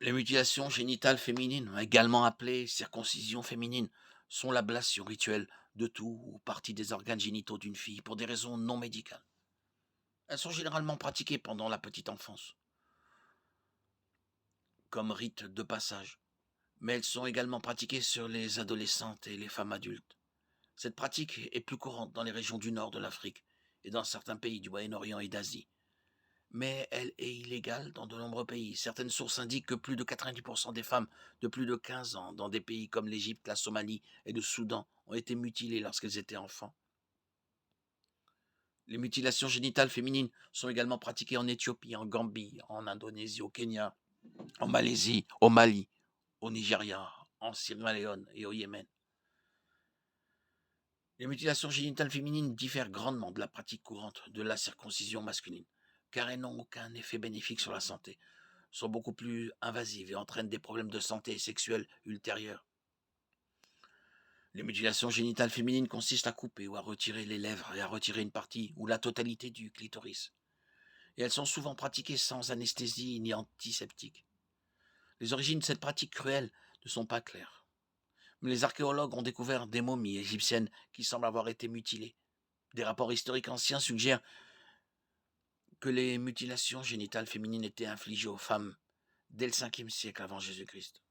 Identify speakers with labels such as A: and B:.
A: Les mutilations génitales féminines, également appelées circoncision féminine, sont l'ablation rituelle de tout ou partie des organes génitaux d'une fille pour des raisons non médicales. Elles sont généralement pratiquées pendant la petite enfance, comme rite de passage, mais elles sont également pratiquées sur les adolescentes et les femmes adultes. Cette pratique est plus courante dans les régions du nord de l'Afrique et dans certains pays du Moyen-Orient et d'Asie, mais elle est illégale dans de nombreux pays. Certaines sources indiquent que plus de 90% des femmes de plus de 15 ans dans des pays comme l'Égypte, la Somalie et le Soudan ont été mutilées lorsqu'elles étaient enfants. Les mutilations génitales féminines sont également pratiquées en Éthiopie, en Gambie, en Indonésie, au Kenya, en Malaisie, au Mali, au Nigeria, en Sierra Leone et au Yémen. Les mutilations génitales féminines diffèrent grandement de la pratique courante de la circoncision masculine, car elles n'ont aucun effet bénéfique sur la santé, sont beaucoup plus invasives et entraînent des problèmes de santé sexuelle ultérieurs. Les mutilations génitales féminines consistent à couper ou à retirer les lèvres et à retirer une partie ou la totalité du clitoris. Et elles sont souvent pratiquées sans anesthésie ni antiseptique. Les origines de cette pratique cruelle ne sont pas claires. Mais les archéologues ont découvert des momies égyptiennes qui semblent avoir été mutilées. Des rapports historiques anciens suggèrent que les mutilations génitales féminines étaient infligées aux femmes dès le 5e siècle avant Jésus-Christ.